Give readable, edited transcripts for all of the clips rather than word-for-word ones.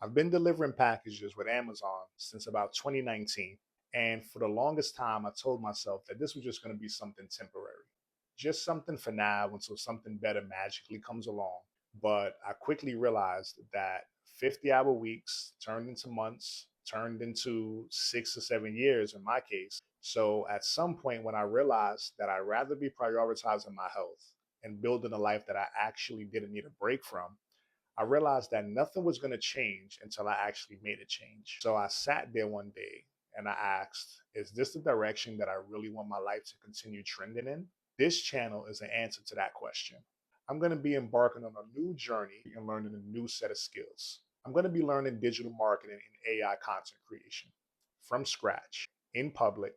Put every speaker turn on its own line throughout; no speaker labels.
I've been delivering packages with Amazon since about 2019. And for the longest time, I told myself that this was just going to be something temporary, just something for now until something better magically comes along. But I quickly realized that 50-hour weeks turned into months, turned into 6 or 7 years in my case. So at some point, when I realized that I'd rather be prioritizing my health and building a life that I actually didn't need a break from, I realized that nothing was going to change until I actually made a change. So I sat there one day and I asked, is this the direction that I really want my life to continue trending in? This channel is an answer to that question. I'm going to be embarking on a new journey and learning a new set of skills. I'm going to be learning digital marketing and AI content creation from scratch in public,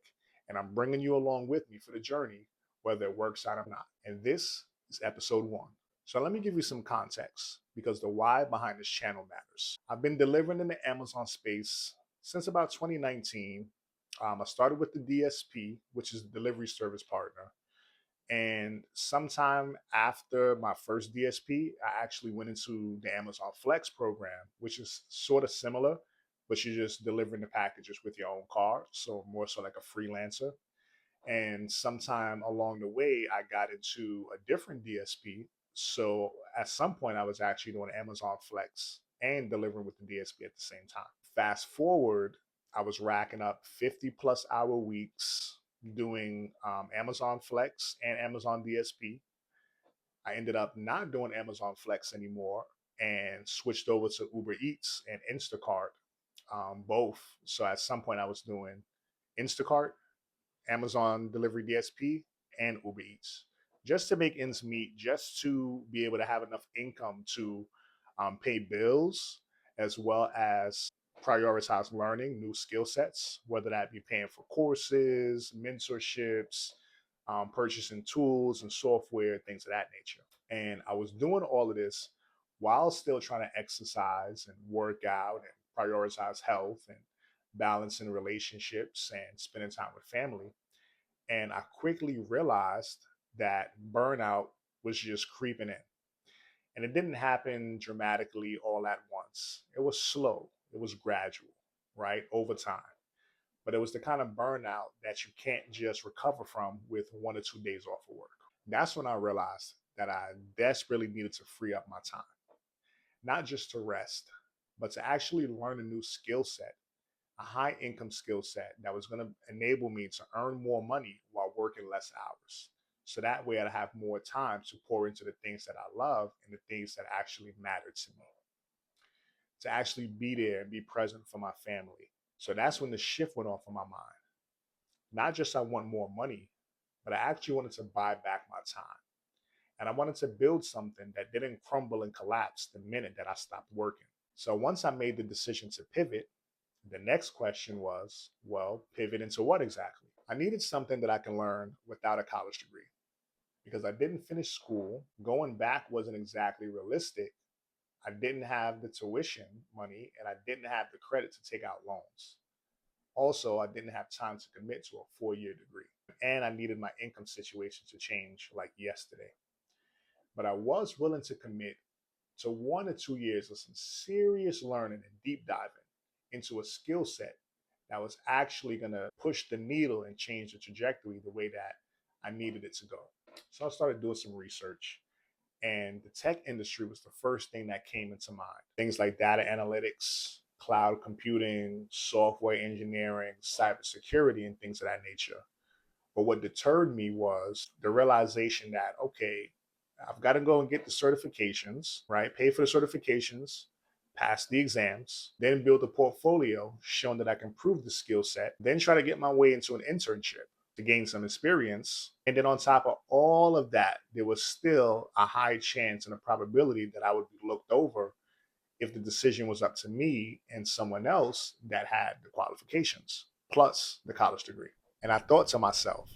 and I'm bringing you along with me for the journey, whether it works out or not. And this is episode one. So let me give you some context because the why behind this channel matters. I've been delivering in the Amazon space since about 2019. I started with the DSP, which is the delivery service partner. And sometime after my first DSP, I actually went into the Amazon Flex program, which is sort of similar, but you're just delivering the packages with your own car. So more so like a freelancer. And sometime along the way, I got into a different DSP. So at some point, I was actually doing Amazon Flex and delivering with the DSP at the same time. Fast forward, I was racking up 50+ hour weeks doing Amazon Flex and Amazon DSP. I ended up not doing Amazon Flex anymore and switched over to Uber Eats and Instacart, both. So at some point, I was doing Instacart, Amazon Delivery DSP, and Uber Eats, just to make ends meet, just to be able to have enough income to pay bills, as well as prioritize learning new skill sets, whether that be paying for courses, mentorships, purchasing tools and software, things of that nature. And I was doing all of this while still trying to exercise and work out and prioritize health and balancing relationships and spending time with family. And I quickly realized that burnout was just creeping in. And it didn't happen dramatically all at once. It was slow, it was gradual, right? Over time. But it was the kind of burnout that you can't just recover from with 1 or 2 days off of work. That's when I realized that I desperately needed to free up my time, not just to rest, but to actually learn a new skill set, a high income skill set that was going to enable me to earn more money while working less hours. So that way I'd have more time to pour into the things that I love and the things that actually matter to me, to actually be there and be present for my family. So that's when the shift went off in my mind. Not just I want more money, but I actually wanted to buy back my time. And I wanted to build something that didn't crumble and collapse the minute that I stopped working. So once I made the decision to pivot, the next question was, well, pivot into what exactly? I needed something that I can learn without a college degree because I didn't finish school. Going back wasn't exactly realistic. I didn't have the tuition money and I didn't have the credit to take out loans. Also, I didn't have time to commit to a 4 year degree. And I needed my income situation to change like yesterday. But I was willing to commit to 1 or 2 years of some serious learning and deep diving into a skill set that was actually going to push the needle and change the trajectory the way that I needed it to go. So I started doing some research, and the tech industry was the first thing that came into mind. Things like data analytics, cloud computing, software engineering, cybersecurity, and things of that nature. But what deterred me was the realization that, okay, I've got to go and get the certifications, right? Pay for the certifications, pass the exams, then build a portfolio showing that I can prove the skill set, then try to get my way into an internship to gain some experience. And then on top of all of that, there was still a high chance and a probability that I would be looked over if the decision was up to me and someone else that had the qualifications plus the college degree. And I thought to myself,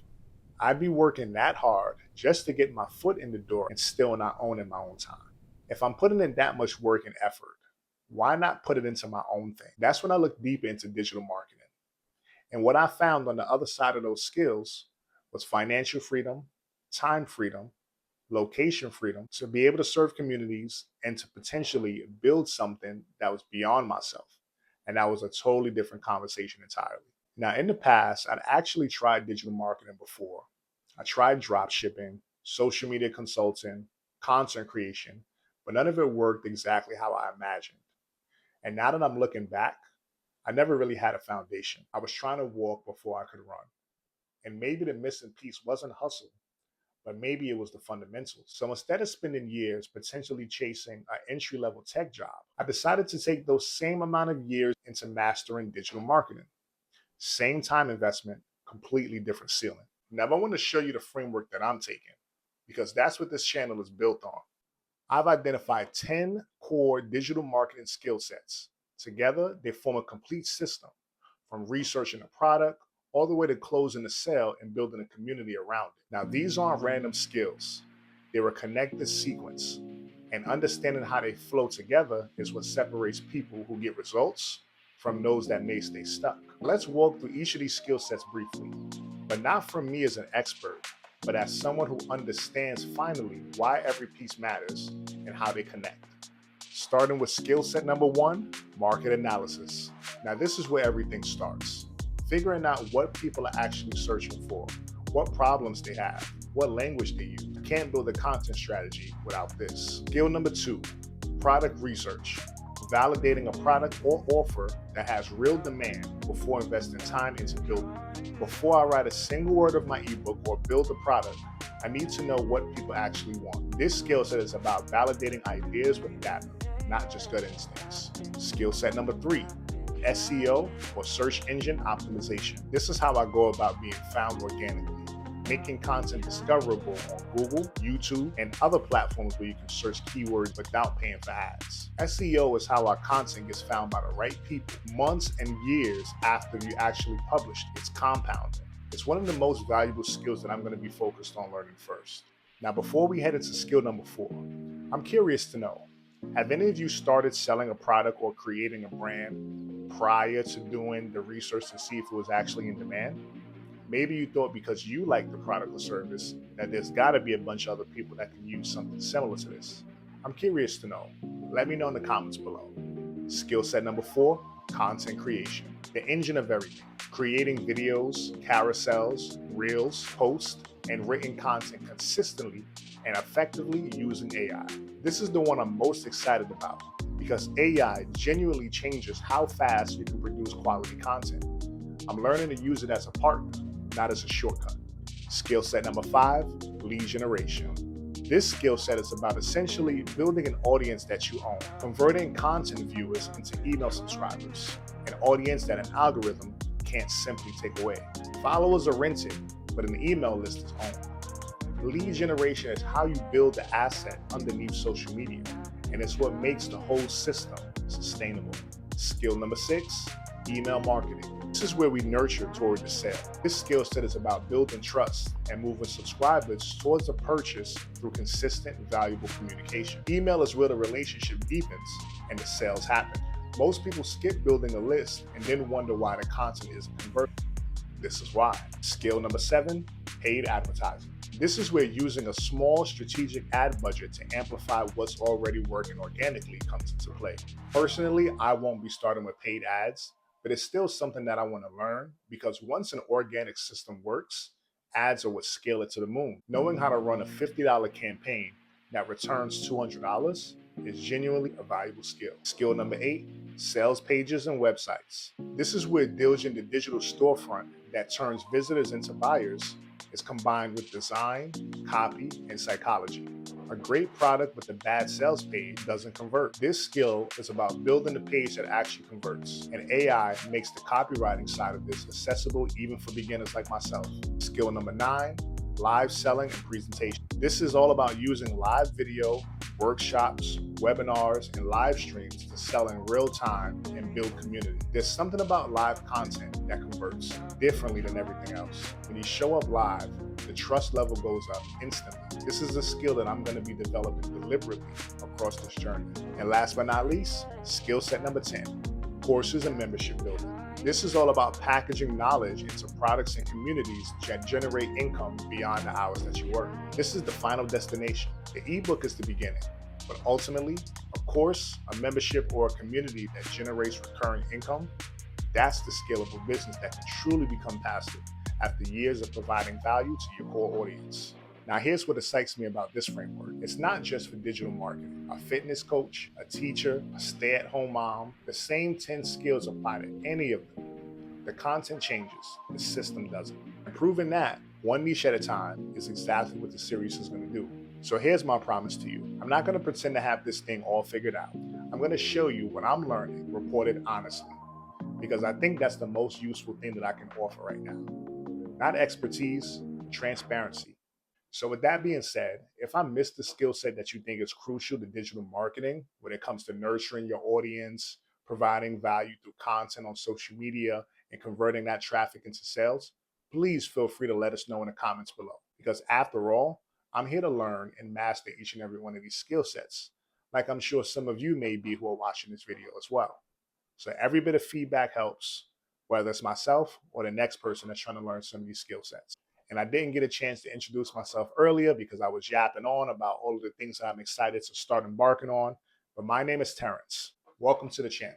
I'd be working that hard just to get my foot in the door and still not owning my own time. If I'm putting in that much work and effort, why not put it into my own thing? That's when I looked deeper into digital marketing. And what I found on the other side of those skills was financial freedom, time freedom, location freedom to be able to serve communities and to potentially build something that was beyond myself. And that was a totally different conversation entirely. Now, in the past, I'd actually tried digital marketing before. I tried drop shipping, social media consulting, content creation, but none of it worked exactly how I imagined. And now that I'm looking back, I never really had a foundation. I was trying to walk before I could run. And maybe the missing piece wasn't hustle, but maybe it was the fundamentals. So instead of spending years potentially chasing an entry level tech job, I decided to take those same amount of years into mastering digital marketing. Same time investment, completely different ceiling. Now, I want to show you the framework that I'm taking because that's what this channel is built on. I've identified 10 core digital marketing skill sets. Together, they form a complete system from researching a product all the way to closing the sale and building a community around it. Now, these aren't random skills. They're a connected sequence, and understanding how they flow together is what separates people who get results from those that may stay stuck. Let's walk through each of these skill sets briefly, but not from me as an expert, but as someone who understands finally why every piece matters and how they connect. Starting with skill set number one, market analysis. Now, this is where everything starts. Figuring out what people are actually searching for, what problems they have, what language they use. You can't build a content strategy without this. Skill number two, product research. Validating a product or offer that has real demand before investing time into building. Before I write a single word of my ebook or build a product, I need to know what people actually want. This skill set is about validating ideas with data, not just gut instincts. Skill set number three, SEO or search engine optimization. This is how I go about being found organically, making content discoverable on Google, YouTube, and other platforms where you can search keywords without paying for ads. SEO is how our content gets found by the right people months and years after you actually published. It's compounding. It's one of the most valuable skills that I'm going to be focused on learning first. Now, before we head into skill number four, I'm curious to know, have any of you started selling a product or creating a brand prior to doing the research to see if it was actually in demand? Maybe you thought because you like the product or service that there's got to be a bunch of other people that can use something similar to this. I'm curious to know. Let me know in the comments below. Skill set number four, content creation. The engine of everything. Creating videos, carousels, reels, posts, and written content consistently and effectively using AI. This is the one I'm most excited about because AI genuinely changes how fast you can produce quality content. I'm learning to use it as a partner, not as a shortcut. Skill set number five, lead generation. This skill set is about essentially building an audience that you own, converting content viewers into email subscribers, an audience that an algorithm can't simply take away. Followers are rented, but an email list is owned. Lead generation is how you build the asset underneath social media, and it's what makes the whole system sustainable. Skill number six, email marketing. This is where we nurture toward the sale. This skill set is about building trust and moving subscribers towards a purchase through consistent, valuable communication. Email is where the relationship deepens and the sales happen. Most people skip building a list and then wonder why the content isn't converting. This is why. Skill number seven, paid advertising. This is where using a small strategic ad budget to amplify what's already working organically comes into play. Personally, I won't be starting with paid ads, but it's still something that I want to learn because once an organic system works, ads are what scale it to the moon. Knowing how to run a $50 campaign that returns $200 is genuinely a valuable skill. Skill number eight, sales pages and websites. This is where building the digital storefront that turns visitors into buyers is combined with design, copy, and psychology. A great product with a bad sales page doesn't convert. This skill is about building a page that actually converts, and AI makes the copywriting side of this accessible even for beginners like myself. Skill number nine, live selling and presentation. This is all about using live video, workshops, webinars, and live streams to sell in real time and build community. There's something about live content that converts differently than everything else. When you show up live, the trust level goes up instantly. This is a skill that I'm going to be developing deliberately across this journey. And last but not least, skill set number 10, courses, and membership building. This is all about packaging knowledge into products and communities that generate income beyond the hours that you work. This is the final destination. The ebook is the beginning, but ultimately, a course, a membership, or a community that generates recurring income, that's the scalable business that can truly become passive after years of providing value to your core audience. Now, here's what excites me about this framework. It's not just for digital marketing. A fitness coach, a teacher, a stay-at-home mom, the same 10 skills apply to any of them. The content changes, the system doesn't. And proving that, one niche at a time, is exactly what the series is going to do. So here's my promise to you. I'm not going to pretend to have this thing all figured out. I'm going to show you what I'm learning, reported honestly, because I think that's the most useful thing that I can offer right now. Not expertise, transparency. So with that being said, if I missed the skill set that you think is crucial to digital marketing when it comes to nurturing your audience, providing value through content on social media, and converting that traffic into sales, please feel free to let us know in the comments below. Because after all, I'm here to learn and master each and every one of these skill sets, like I'm sure some of you may be who are watching this video as well. So every bit of feedback helps, whether it's myself or the next person that's trying to learn some of these skill sets. And I didn't get a chance to introduce myself earlier because I was yapping on about all of the things that I'm excited to start embarking on. But my name is Terrence. Welcome to the channel.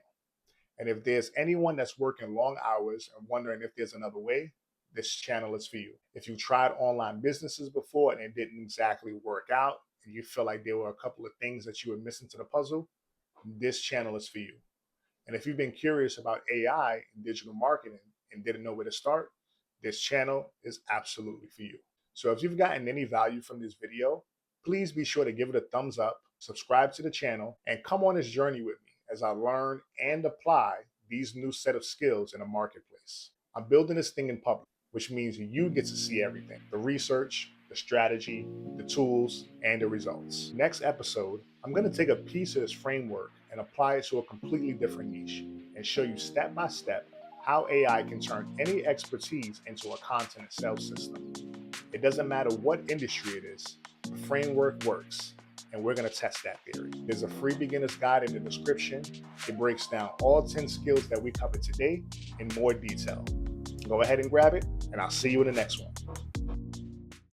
And if there's anyone that's working long hours and wondering if there's another way, this channel is for you. If you tried online businesses before and it didn't exactly work out, and you feel like there were a couple of things that you were missing to the puzzle, this channel is for you. And if you've been curious about AI and digital marketing and didn't know where to start, this channel is absolutely for you. So if you've gotten any value from this video, please be sure to give it a thumbs up, subscribe to the channel, and come on this journey with me as I learn and apply these new set of skills in a marketplace. I'm building this thing in public, which means you get to see everything: the research, the strategy, the tools, and the results. Next episode, I'm going to take a piece of this framework and apply it to a completely different niche and show you step by step how AI can turn any expertise into a content and sales system. It doesn't matter what industry it is, the framework works, and we're going to test that theory. There's a free beginner's guide in the description. It breaks down all 10 skills that we covered today in more detail. Go ahead and grab it, and I'll see you in the next one.